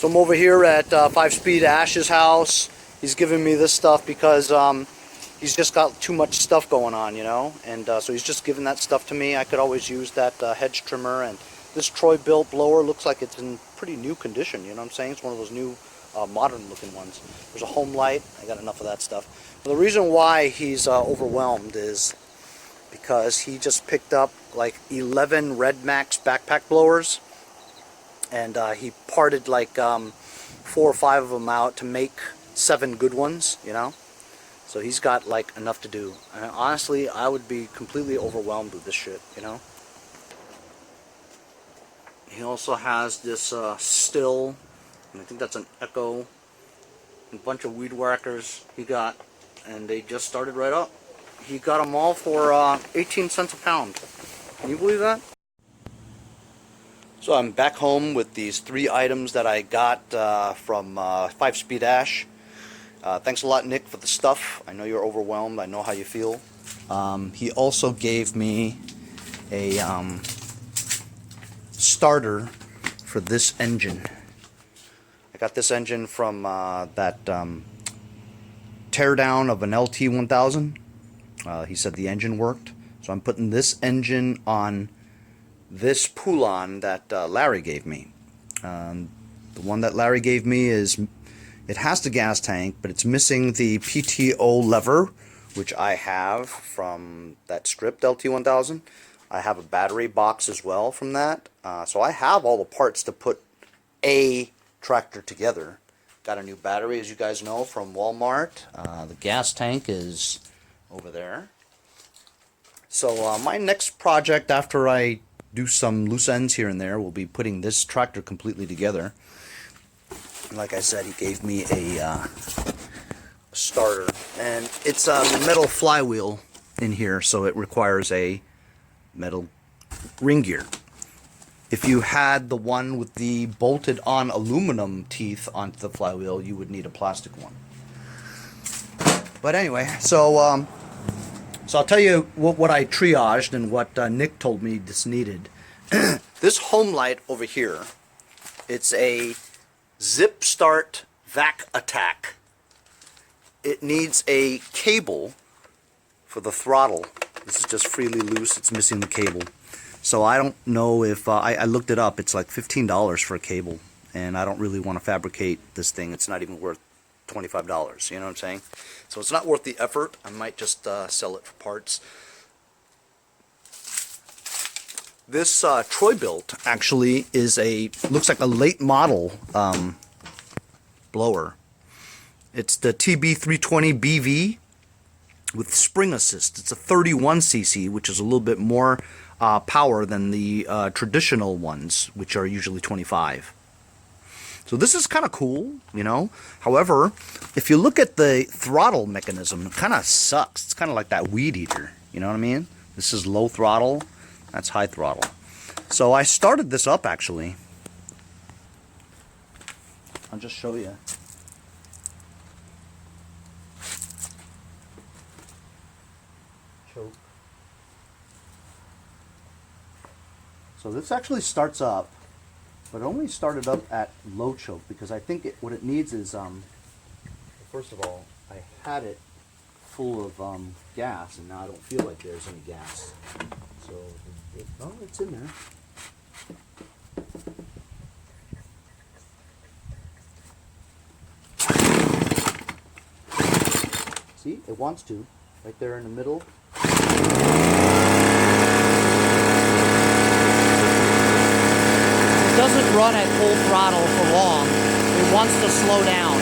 So I'm over here at 5-Speed Ash's house. He's giving me this stuff because he's just got too much stuff going on, you know, and so he's just giving that stuff to me. I could always use that hedge trimmer, and this Troy Bilt blower looks like it's in pretty new condition, you know what I'm saying? It's one of those new modern looking ones. There's a Homelite. I got enough of that stuff. But the reason why he's overwhelmed is because he just picked up like 11 Red Max backpack blowers, and he parted like 4 or 5 of them out to make 7 good ones, you know. So he's got like enough to do. And honestly, I would be completely overwhelmed with this shit, you know. He also has this still, and I think that's an Echo, and a bunch of weed whackers he got, and they just started right up. He got them all for 18 cents a pound. Can you believe that? So I'm back home with these 3 items that I got from 5-Speed Ash. Thanks a lot, Nick, for the stuff. I know you're overwhelmed. I know how you feel. He also gave me a starter for this engine. I got this engine from that teardown of an LT1000. He said the engine worked. So I'm putting this engine on this poulan that Larry gave me. The one that Larry gave me it has the gas tank, but it's missing the PTO lever, which I have from that stripped LT1000. I have a battery box as well from that. So I have all the parts to put a tractor together. Got a new battery, as you guys know, from Walmart. The gas tank is over there. So my next project, after I do some loose ends here and there, will be putting this tractor completely together. Like I said, he gave me a starter, and it's a metal flywheel in here, so it requires a metal ring gear. If you had the one with the bolted on aluminum teeth onto the flywheel, you would need a plastic one. But anyway, so I'll tell you what I triaged and what Nick told me this needed. This Homelite over here, it's a Zip Start Vac Attack. It needs a cable for the throttle. This is just freely loose. It's missing the cable. So I don't know if I looked it up. It's like $15 for a cable, and I don't really want to fabricate this thing. It's not even worth $25. You know what I'm saying? So it's not worth the effort. I might just sell it for parts. This Troy Bilt actually is looks like a late model blower. It's the TB320BV with spring assist. It's a 31cc, which is a little bit more power than the traditional ones, which are usually 25. So this is kind of cool, you know. However, if you look at the throttle mechanism, it kind of sucks. It's kind of like that weed eater, you know what I mean? This is low throttle. That's high throttle. So I started this up, actually. I'll just show you. Choke. So this actually starts up, but it only started up at low choke because I think what it needs is, first of all, I had it full of gas, and now I don't feel like there's any gas. So, oh, it's in there. See, it wants to, right there in the middle. It doesn't run at full throttle for long. It wants to slow down.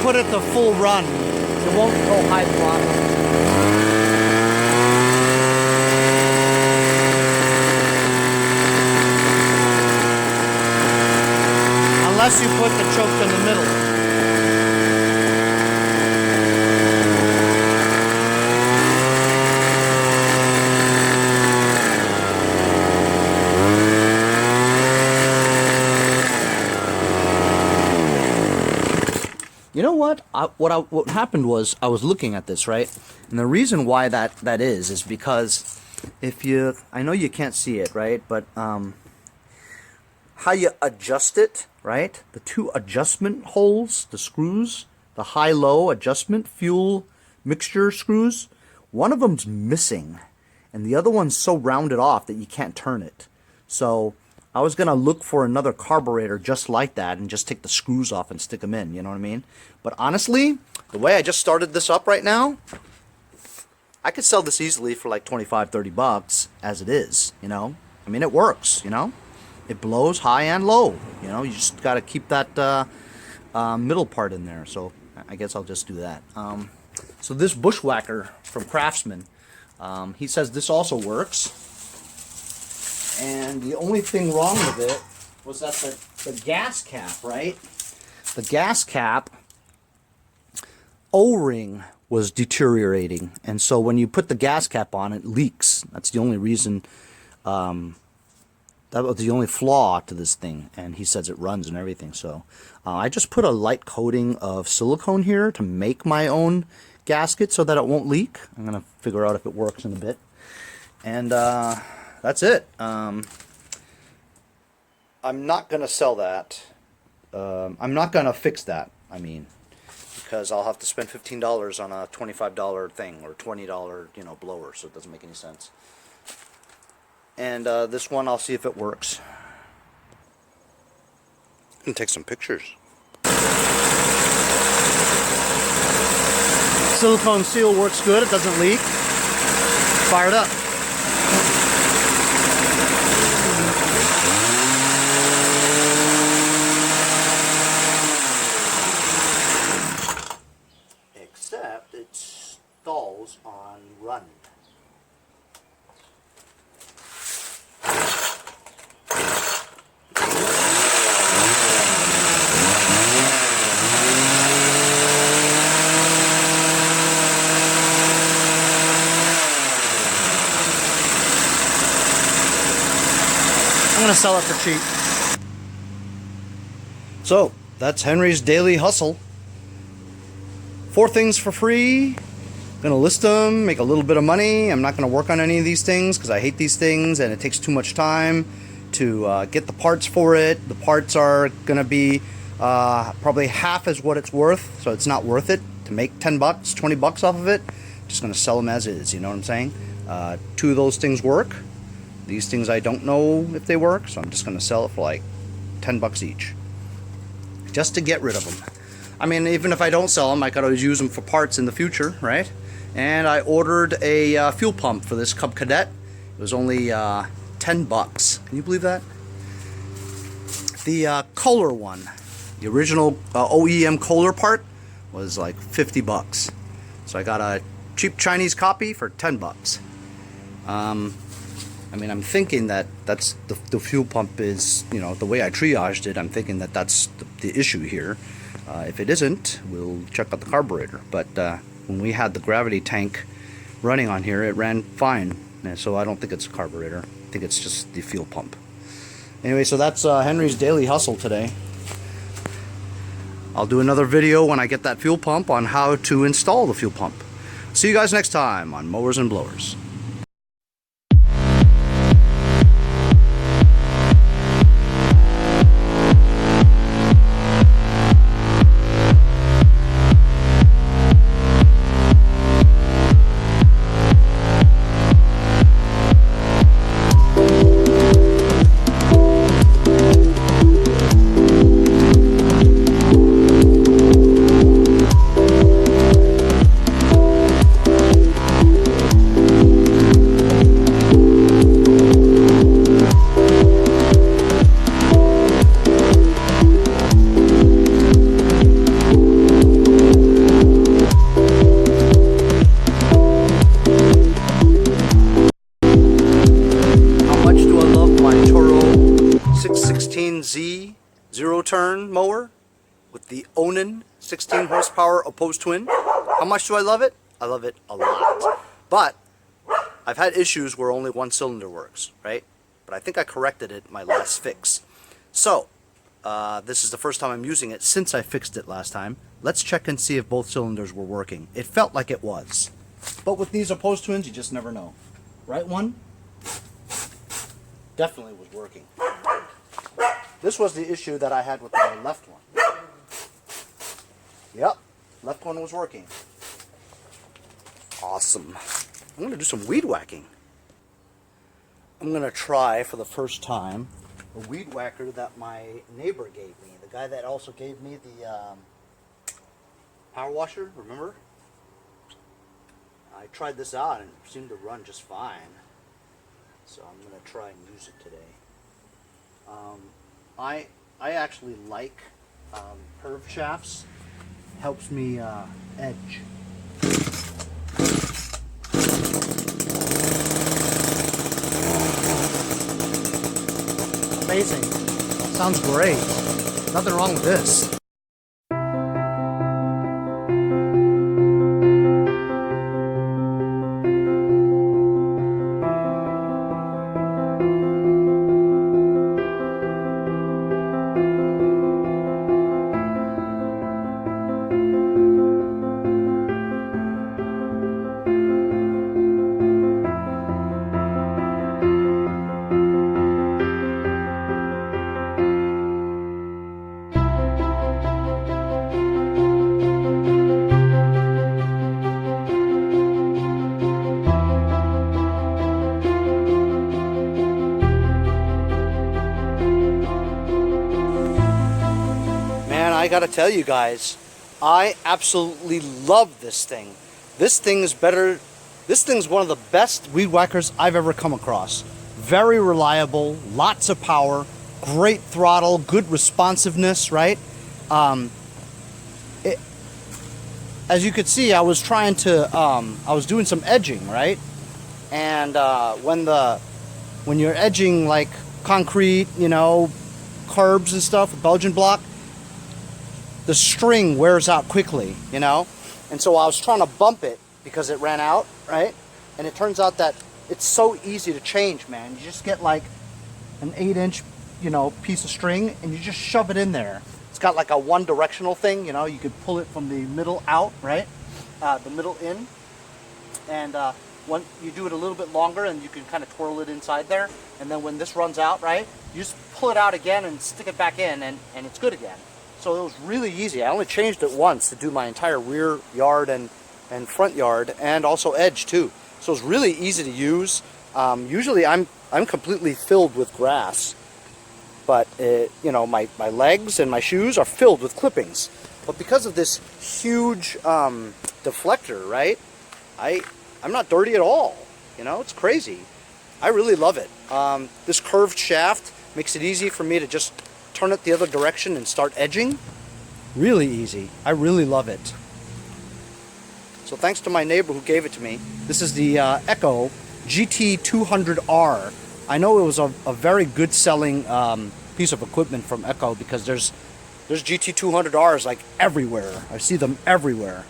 put it to full run. It won't go high throttle. Unless you put the choke in the middle. You know what? What happened was I was looking at this, right? And the reason why that is because if you, I know you can't see it, right? But how you adjust it, right? The two adjustment holes, the screws, the high-low adjustment fuel mixture screws, one of them's missing, and the other one's so rounded off that you can't turn it. So I was going to look for another carburetor just like that and just take the screws off and stick them in, you know what I mean? But honestly, the way I just started this up right now, I could sell this easily for like 25, 30 bucks as it is, you know? I mean, it works, you know? It blows high and low, you know? You just got to keep that middle part in there, so I guess I'll just do that. So this Bushwacker from Craftsman, he says this also works. And the only thing wrong with it was that the gas cap, right? The gas cap O-ring was deteriorating. And so when you put the gas cap on, it leaks. That's the only reason, that was the only flaw to this thing. And he says it runs and everything. So I just put a light coating of silicone here to make my own gasket so that it won't leak. I'm going to figure out if it works in a bit. And that's it. I'm not going to sell that. I'm not going to fix that, I mean, because I'll have to spend $15 on a $25 thing or $20, you know, blower, so it doesn't make any sense. And this one, I'll see if it works. I'm going to take some pictures. Silicone seal works good. It doesn't leak. Fire it up. Except it stalls on run. I'm going to sell it for cheap. So, that's Henry's daily hustle. 4 things for free. I'm going to list them, make a little bit of money. I'm not going to work on any of these things because I hate these things and it takes too much time to get the parts for it. The parts are going to be probably half as what it's worth, so it's not worth it to make 10 bucks, 20 bucks off of it. Just going to sell them as is, you know what I'm saying? 2 of those things work. These things I don't know if they work, so I'm just going to sell it for like 10 bucks each. Just to get rid of them. I mean, even if I don't sell them, I could always use them for parts in the future, right? And I ordered a fuel pump for this Cub Cadet. It was only 10 bucks. Can you believe that? The Kohler one, the original OEM Kohler part, was like 50 bucks. So I got a cheap Chinese copy for 10 bucks. I mean, I'm thinking that that's the fuel pump is, you know, the way I triaged it, I'm thinking that that's the issue here. If it isn't, we'll check out the carburetor. But when we had the gravity tank running on here, it ran fine. And so I don't think it's a carburetor. I think it's just the fuel pump. Anyway, so that's Henry's daily hustle today. I'll do another video when I get that fuel pump on how to install the fuel pump. See you guys next time on Mowers and Blowers. turn mower with the Onan 16 horsepower opposed twin. How much do I love it? I love it a lot. But I've had issues where only one cylinder works, right? But I think I corrected it in my last fix. So, this is the first time I'm using it since I fixed it last time. Let's check and see if both cylinders were working. It felt like it was. But with these opposed twins, you just never know. Right one? Definitely was working. This was the issue that I had with my left one. Yep, left one was working. Awesome. I'm going to do some weed whacking. I'm going to try for the first time a weed whacker that my neighbor gave me. The guy that also gave me the power washer, remember? I tried this out and it seemed to run just fine. So I'm going to try and use it today. I actually like curved shafts. Helps me edge. Amazing. Sounds great. Nothing wrong with this. I gotta tell you guys, I absolutely love this thing. This thing's one of the best weed whackers I've ever come across. Very reliable, lots of power, great throttle, good responsiveness, right? As you could see, I was trying to, I was doing some edging, right? And when you're edging like concrete, you know, curbs and stuff, Belgian block, the string wears out quickly, you know? And so I was trying to bump it because it ran out, right? And it turns out that it's so easy to change, man. You just get like an 8-inch, you know, piece of string and you just shove it in there. It's got like a one-directional thing, you know? You could pull it from the middle out, right? The middle in. And when you do it a little bit longer and you can kind of twirl it inside there. And then when this runs out, right? You just pull it out again and stick it back in and it's good again. So it was really easy. I only changed it once to do my entire rear yard and front yard, and also edge too. So it's really easy to use. Usually I'm completely filled with grass, but you know, my legs and my shoes are filled with clippings. But because of this huge deflector, right? I'm not dirty at all. You know, it's crazy. I really love it. This curved shaft makes it easy for me to just turn it the other direction and start edging. Really easy. I really love it. So thanks to my neighbor who gave it to me. This is the Echo GT200R. I know it was a very good selling piece of equipment from Echo because there's GT200Rs like everywhere. I see them everywhere.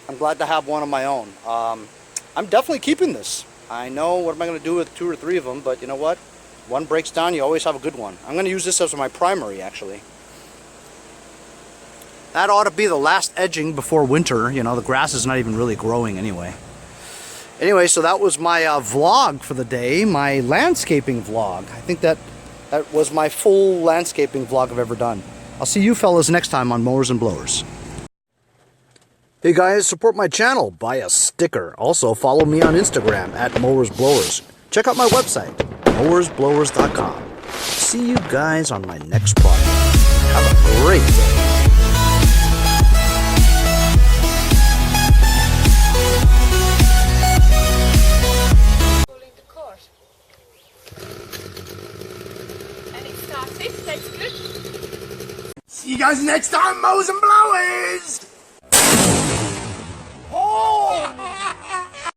I'm glad to have one of my own. I'm definitely keeping this. I know what am I going to do with 2 or 3 of them, but you know what? One breaks down, you always have a good one. I'm going to use this as my primary, actually. That ought to be the last edging before winter. You know, the grass is not even really growing anyway. Anyway, so that was my vlog for the day, my landscaping vlog. I think that was my full landscaping vlog I've ever done. I'll see you fellas next time on Mowers and Blowers. Hey guys, support my channel, buy a sticker. Also, follow me on Instagram at Mowers Blowers. Check out my website, mowersblowers.com. See you guys on my next project. Have a great day. The cord. And it starts it, that's good. See you guys next time, Mowers and Blowers!